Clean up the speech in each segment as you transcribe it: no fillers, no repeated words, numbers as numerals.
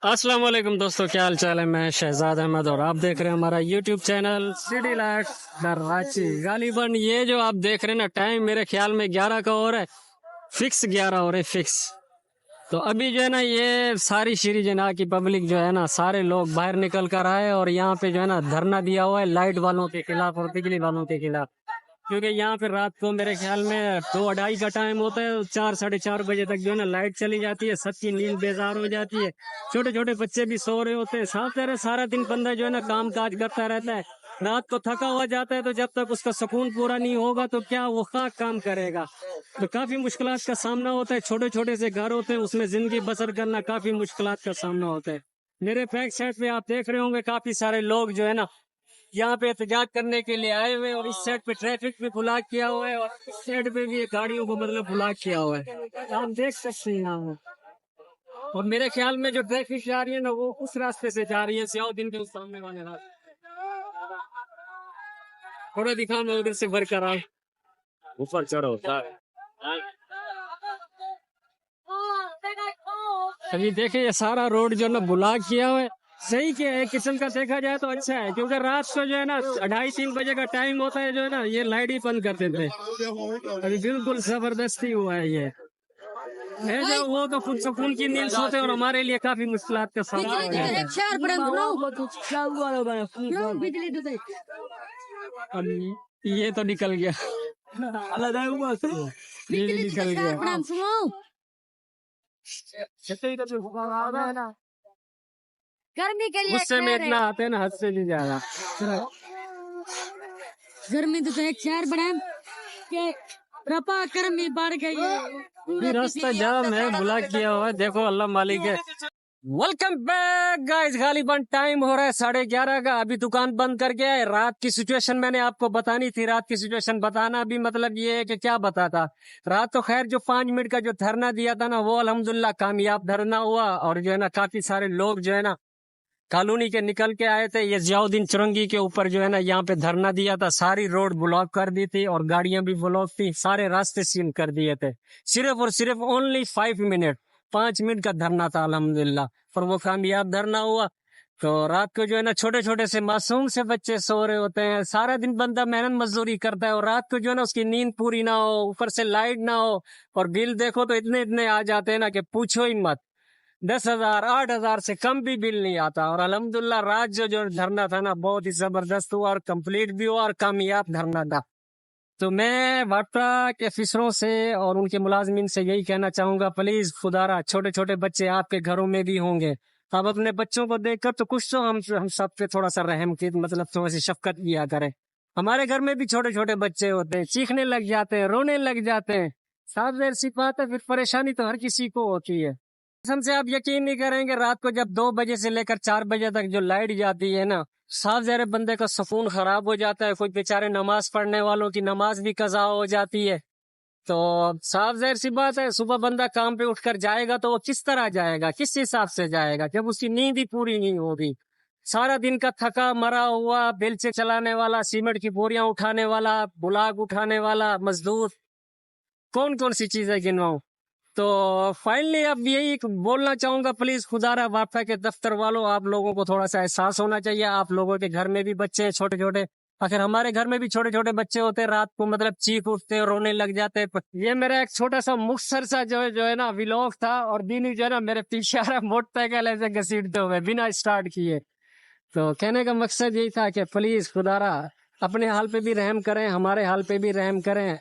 السلام علیکم دوستو، کیا حال چال ہے؟ میں شہزاد احمد اور آپ دیکھ رہے ہیں ہمارا YouTube channel city life Karachi. غالباً یہ جو آپ دیکھ رہے ہیں نا، ٹائم میرے خیال میں 11 کا ہو رہا ہے، فکس 11 ہو رہے فکس۔ تو ابھی جو ہے نا یہ ساری شری جنا کی پبلک جو ہے نا، سارے لوگ باہر نکل کر آئے اور یہاں پہ جو ہے نا دھرنا دیا ہوا ہے لائٹ والوں کے خلاف اور بجلی والوں کے خلاف، کیونکہ یہاں پہ رات کو میرے خیال میں 2-2:30 کا ٹائم ہوتا ہے، 4-4:30 بجے تک جو ہے نا لائٹ چلی جاتی ہے، سب کی نیند بیزار ہو جاتی ہے، چھوٹے چھوٹے بچے بھی سو رہے ہوتے ہیں، صاف ظاہر ہے سارا دن بندہ جو ہے نا کام کاج کرتا رہتا ہے، رات کو تھکا ہوا جاتا ہے، تو جب تک اس کا سکون پورا نہیں ہوگا تو کیا وہ خاک کام کرے گا؟ تو کافی مشکلات کا سامنا ہوتا ہے، چھوٹے چھوٹے سے گھر ہوتے ہیں، اس میں زندگی بسر کرنا کافی مشکلات کا سامنا ہوتا ہے۔ میرے بیک سائڈ پہ آپ دیکھ رہے ہوں گے کافی سارے لوگ جو ہے نا یہاں پہ احتجاج کرنے کے لیے آئے ہوئے، اور اس سائڈ پہ ٹریفک بھی بلاک کیا ہوا ہے، اور اس سائڈ پہ بھی گاڑیوں کو مطلب بلاک کیا ہوا ہے، آپ دیکھ سکتے ہیں یہاں۔ اور میرے خیال میں جو ٹریفک جا رہی ہے نا وہ اس راستے سے جا رہی ہے، سیاؤ دن کے سامنے والے راستے۔ تھوڑا دکھا، میں ادھر سے بھر کر آؤں، اوپر چڑھو۔ ابھی دیکھیں یہ سارا روڈ جو ہے نا بلاک کیا ہوا ہے۔ صحیح کیا ہے، قسم کا دیکھا جائے تو اچھا ہے، کیونکہ رات کو جو ہے نا 2:30-3 بجے کا ٹائم ہوتا ہے جو ہے نا یہ لائٹ ہی بند کرتے تھے، ابھی بالکل زبردستی ہوا ہے یہ جو وہ تو خود سکون کی نیند سوتے اور ہمارے لیے کافی مشکلات کا سامنا ہو جاتا ہے۔ اب یہ تو نکل گیا، یہ بھی نکل گیا۔ غصے میں اتنا آتے ہیں نا حد سے بھی زیادہ۔ گرمی تو ایک شہر بڑا کہ رپا گرمی بڑھ گئی ہے، راستہ جام ہے، بلاک کیا ہوا ہے، دیکھو اللہ مالک ہے۔ ویلکم بیک گائز، غالباً ٹائم ہو رہا ہے 11:30 کا، ابھی دکان بند کر گیا ہے۔ رات کی سچویشن میں نے آپ کو بتانی تھی، رات کی سچویشن بتانا بھی مطلب یہ ہے کہ کیا بتاتا۔ رات تو خیر جو 5 منٹ کا جو دھرنا دیا تھا نا وہ الحمدللہ کامیاب دھرنا ہوا، اور جو ہے نا کافی سارے لوگ جو ہے نا کالونی کے نکل کے آئے تھے، یہ ضیاء الدین چرنگی کے اوپر جو ہے نا یہاں پہ دھرنا دیا تھا، ساری روڈ بلاک کر دی تھی اور گاڑیاں بھی بلاک تھی، سارے راستے سیل کر دیے تھے، صرف اور صرف اونلی 5 منٹ کا دھرنا تھا الحمدللہ، اور وہ کامیاب دھرنا ہوا۔ تو رات کو جو ہے نا چھوٹے چھوٹے سے معصوم سے بچے سو رہے ہوتے ہیں، سارا دن بندہ محنت مزدوری کرتا ہے اور رات کو جو ہے نا اس کی نیند پوری نہ ہو، اوپر سے لائٹ نہ ہو، اور بل دیکھو تو اتنے آ جاتے ہیں نا کہ پوچھو ہی مت، 10,000 8,000 سے کم بھی بل نہیں آتا۔ اور الحمدللہ رات جو دھرنا تھا نا بہت ہی زبردست ہوا اور کمپلیٹ بھی ہوا اور کامیاب دھرنا تھا۔ تو میں واٹا کے افسروں سے اور ان کے ملازمین سے یہی کہنا چاہوں گا، پلیز خدا را، چھوٹے چھوٹے بچے آپ کے گھروں میں بھی ہوں گے، آپ اپنے بچوں کو دیکھ کر تو کچھ تو ہم سب پہ تھوڑا سا رحم کی مطلب تھوڑی سی شفقت کیا کریں۔ ہمارے گھر میں بھی چھوٹے چھوٹے بچے ہوتے ہیں، چیخنے لگ جاتے ہیں، رونے لگ جاتے ہیں، صاف ظاہر سی بات ہے، پھر پریشانی تو ہر کسی کو ہوتی ہے۔ قسم سے آپ یقین نہیں کریں گے، رات کو جب 2 بجے سے لے کر 4 بجے تک جو لائٹ جاتی ہے نا، صاف ظاہر بندے کا سکون خراب ہو جاتا ہے، کوئی بیچارے نماز پڑھنے والوں کی نماز بھی قضا ہو جاتی ہے۔ تو صاف ظاہر سی بات ہے، صبح بندہ کام پہ اٹھ کر جائے گا تو وہ کس طرح جائے گا، کس حساب سے جائے گا جب اس کی نیند ہی پوری نہیں ہوگی؟ سارا دن کا تھکا مرا ہوا، بیلچے چلانے والا، سیمنٹ کی بوریاں اٹھانے والا، بلاگ اٹھانے والا مزدور، کون سی چیزیں گنواؤں؟ تو فائنلی اب یہی بولنا چاہوں گا، پلیز خدا را واپا کے دفتر والوں، آپ لوگوں کو تھوڑا سا احساس ہونا چاہیے، آپ لوگوں کے گھر میں بھی بچے ہیں چھوٹے چھوٹے، آخر ہمارے گھر میں بھی چھوٹے چھوٹے بچے ہوتے ہیں، رات کو مطلب چیخ اٹھتے ہیں، رونے لگ جاتے ہیں۔ یہ میرا ایک چھوٹا سا مختصر سا جو ہے نا ولاگ تھا، اور دینی جو ہے نا میرے پیچھے آ رہا موٹر سائیکل ایسے گھسیٹتے ہوئے بنا اسٹارٹ کیے۔ تو کہنے کا مقصد یہی تھا کہ پلیز خدا را اپنے حال پہ بھی رحم کریں، ہمارے حال پہ بھی رحم کریں،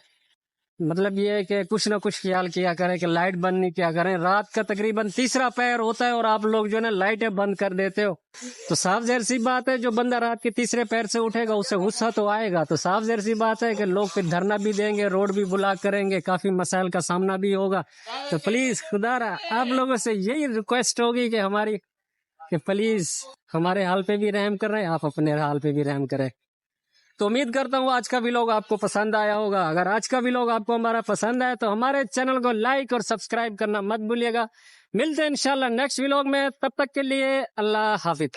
مطلب یہ ہے کہ کچھ نہ کچھ خیال کیا کریں کہ لائٹ بند نہیں کیا کریں، رات کا تقریباً 3 پہر ہوتا ہے اور آپ لوگ جو ہے نا لائٹیں بند کر دیتے ہو، تو صاف ظاہر سی بات ہے جو بندہ رات کے 3 پہر سے اٹھے گا اسے غصہ تو آئے گا، تو صاف ظاہر سی بات ہے کہ لوگ پھر دھرنا بھی دیں گے، روڈ بھی بلاک کریں گے، کافی مسائل کا سامنا بھی ہوگا۔ تو پلیز خدا را آپ لوگوں سے یہی ریکویسٹ ہوگی کہ ہماری، کہ پلیز ہمارے حال پہ بھی رحم کر رہے ہیں، آپ اپنے حال پہ بھی رحم کریں۔ تو امید کرتا ہوں آج کا ویلاگ آپ کو پسند آیا ہوگا، اگر آج کا ویلاگ آپ کو ہمارا پسند آئے تو ہمارے چینل کو لائک اور سبسکرائب کرنا مت بھولیے گا۔ ملتے ہیں انشاءاللہ نیکسٹ ویلاگ میں، تب تک کے لیے اللہ حافظ۔